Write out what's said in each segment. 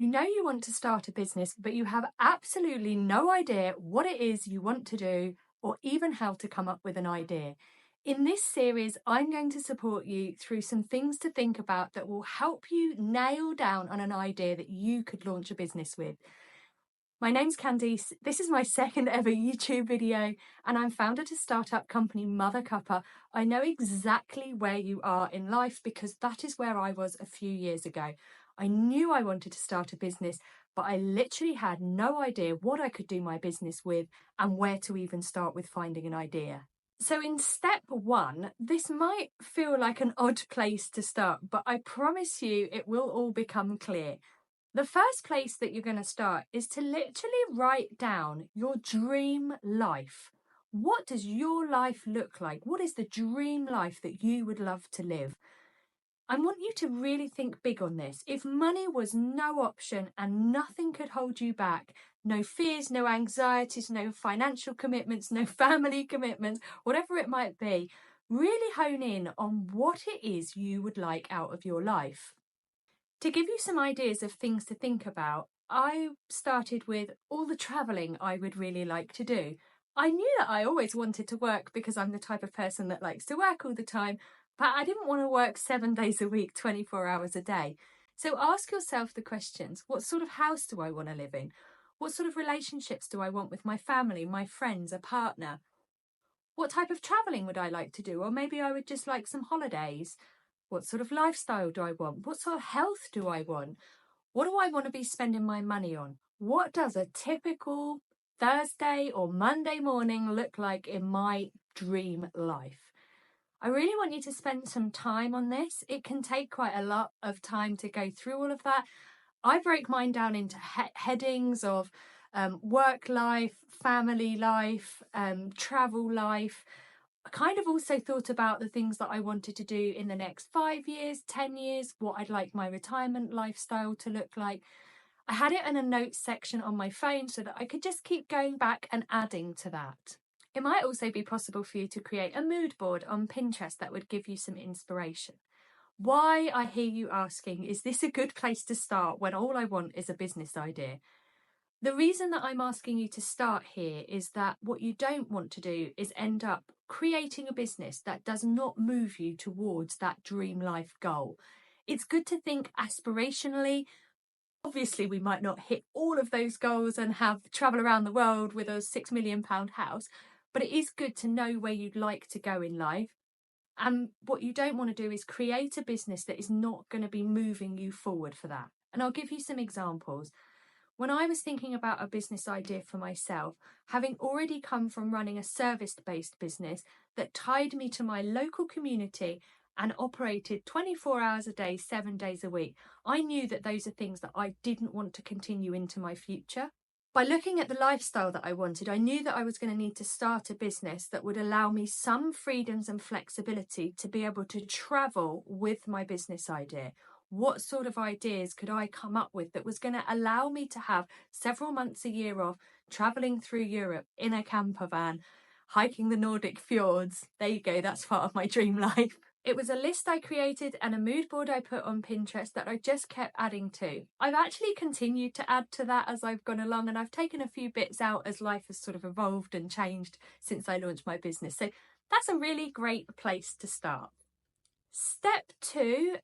You know you want to start a business, but you have absolutely no idea what it is you want to do or even how to come up with an idea. In this series, I'm going to support you through some things to think about that will help you nail down on an idea that you could launch a business with. My name's Candice. This is my second ever YouTube video, and I'm founder to startup company Mother Cuppa. I know exactly where you are in life because that is where I was a few years ago. I knew I wanted to start a business, but I literally had no idea what I could do my business with and where to even start with finding an idea. So in step one, this might feel like an odd place to start, but I promise you it will all become clear. The first place that you're going to start is to literally write down your dream life. What does your life look like? What is the dream life that you would love to live? I want you to really think big on this. If money was no option and nothing could hold you back, no fears, no anxieties, no financial commitments, no family commitments, whatever it might be, really hone in on what it is you would like out of your life. To give you some ideas of things to think about, I started with all the travelling I would really like to do. I knew that I always wanted to work because I'm the type of person that likes to work all the time, but I didn't want to work 7 days a week, 24 hours a day. So ask yourself the questions. What sort of house do I want to live in? What sort of relationships do I want with my family, my friends, a partner? What type of travelling would I like to do? Or maybe I would just like some holidays. What sort of lifestyle do I want? What sort of health do I want? What do I want to be spending my money on? What does a typical Thursday or Monday morning look like in my dream life? I really want you to spend some time on this. It can take quite a lot of time to go through all of that. I break mine down into headings of work life, family life, travel life. I kind of also thought about the things that I wanted to do in the next 5 years, 10 years, what I'd like my retirement lifestyle to look like. I had it in a notes section on my phone so that I could just keep going back and adding to that. It might also be possible for you to create a mood board on Pinterest that would give you some inspiration. Why, I hear you asking, is this a good place to start when all I want is a business idea? The reason that I'm asking you to start here is that what you don't want to do is end up creating a business that does not move you towards that dream life goal. It's good to think aspirationally. Obviously, we might not hit all of those goals and have travel around the world with a £6 million house, but it is good to know where you'd like to go in life. And what you don't want to do is create a business that is not going to be moving you forward for that. And I'll give you some examples. When I was thinking about a business idea for myself, having already come from running a service-based business that tied me to my local community and operated 24 hours a day, 7 days a week, I knew that those are things that I didn't want to continue into my future. By looking at the lifestyle that I wanted, I knew that I was going to need to start a business that would allow me some freedoms and flexibility to be able to travel with my business idea. What sort of ideas could I come up with that was going to allow me to have several months a year off, travelling through Europe in a camper van, hiking the Nordic fjords? There you go, that's part of my dream life. It was a list I created and a mood board I put on Pinterest that I just kept adding to. I've actually continued to add to that as I've gone along, and I've taken a few bits out as life has sort of evolved and changed since I launched my business. So that's a really great place to start. Step two,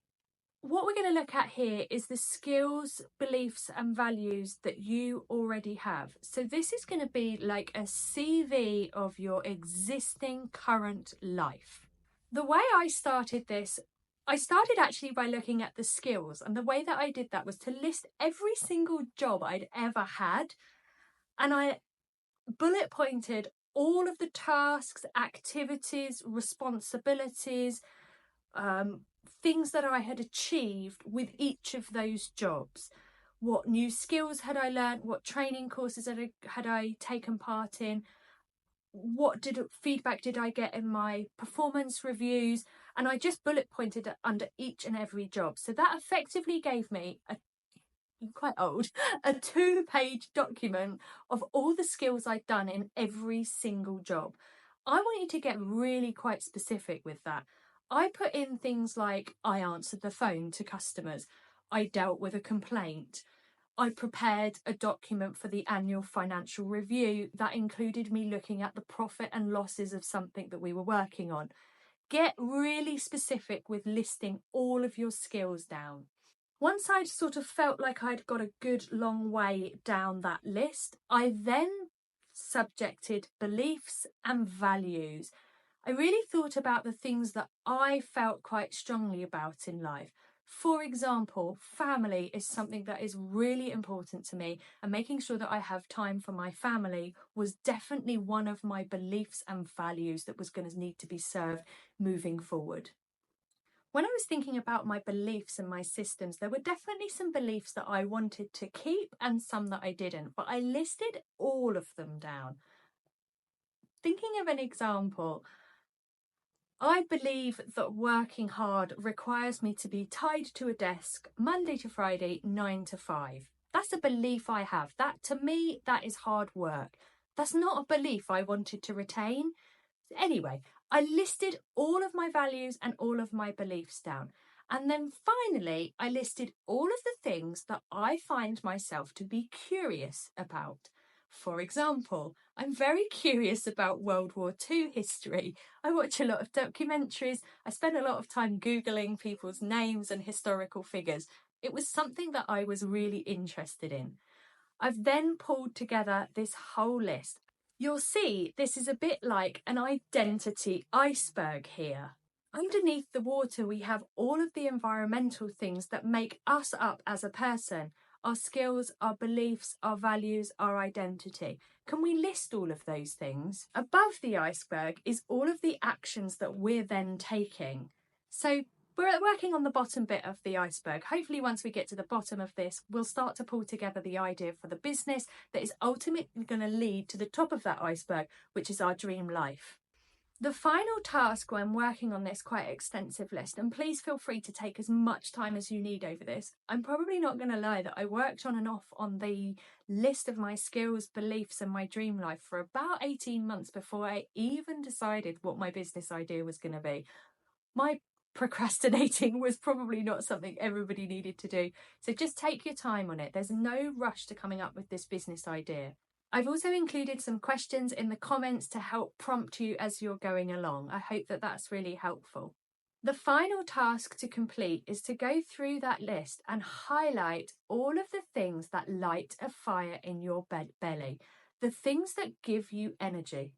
what we're going to look at here is the skills, beliefs and values that you already have. So this is going to be like a CV of your existing current life. The way I started this, I started actually by looking at the skills, and the way that I did that was to list every single job I'd ever had, and I bullet pointed all of the tasks, activities, responsibilities, things that I had achieved with each of those jobs. What new skills had I learned? What training courses had I taken part in? What feedback did I get in my performance reviews? And I just bullet pointed under each and every job. So that effectively gave me I'm quite old, a 2-page document of all the skills I'd done in every single job. I want you to get really quite specific with that. I put in things like I answered the phone to customers, I dealt with a complaint, I prepared a document for the annual financial review that included me looking at the profit and losses of something that we were working on. Get really specific with listing all of your skills down. Once I'd sort of felt like I'd got a good long way down that list, I then subjected beliefs and values. I really thought about the things that I felt quite strongly about in life. For example, family is something that is really important to me, and making sure that I have time for my family was definitely one of my beliefs and values that was going to need to be served moving forward. When I was thinking about my beliefs and my systems, there were definitely some beliefs that I wanted to keep and some that I didn't, but I listed all of them down. Thinking of an example, I believe that working hard requires me to be tied to a desk Monday to Friday, 9 to 5. That's a belief I have. That, to me, that is hard work. That's not a belief I wanted to retain. Anyway, I listed all of my values and all of my beliefs down. And then finally, I listed all of the things that I find myself to be curious about. For example, I'm very curious about World War II history. I watch a lot of documentaries. I spend a lot of time Googling people's names and historical figures. It was something that I was really interested in. I've then pulled together this whole list. You'll see this is a bit like an identity iceberg here. Underneath the water, we have all of the environmental things that make us up as a person. Our skills, our beliefs, our values, our identity. Can we list all of those things? Above the iceberg is all of the actions that we're then taking. So we're working on the bottom bit of the iceberg. Hopefully, once we get to the bottom of this, we'll start to pull together the idea for the business that is ultimately going to lead to the top of that iceberg, which is our dream life. The final task when working on this quite extensive list, and please feel free to take as much time as you need over this. I'm probably not going to lie that I worked on and off on the list of my skills, beliefs, and my dream life for about 18 months before I even decided what my business idea was going to be. My procrastinating was probably not something everybody needed to do. So just take your time on it. There's no rush to coming up with this business idea. I've also included some questions in the comments to help prompt you as you're going along. I hope that that's really helpful. The final task to complete is to go through that list and highlight all of the things that light a fire in your belly, the things that give you energy.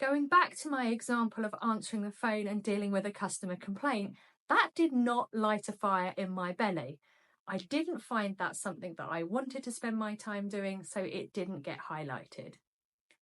Going back to my example of answering the phone and dealing with a customer complaint, that did not light a fire in my belly. I didn't find that something that I wanted to spend my time doing, so it didn't get highlighted.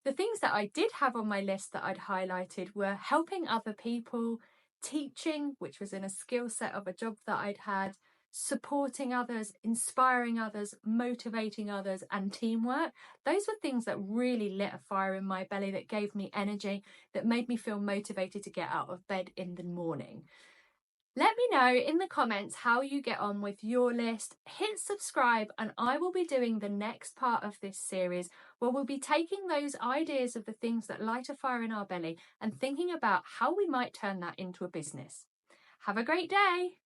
The things that I did have on my list that I'd highlighted were helping other people, teaching, which was in a skill set of a job that I'd had, supporting others, inspiring others, motivating others, and teamwork. Those were things that really lit a fire in my belly, that gave me energy, that made me feel motivated to get out of bed in the morning. Let me know in the comments how you get on with your list. Hit subscribe, and I will be doing the next part of this series where we'll be taking those ideas of the things that light a fire in our belly and thinking about how we might turn that into a business. Have a great day.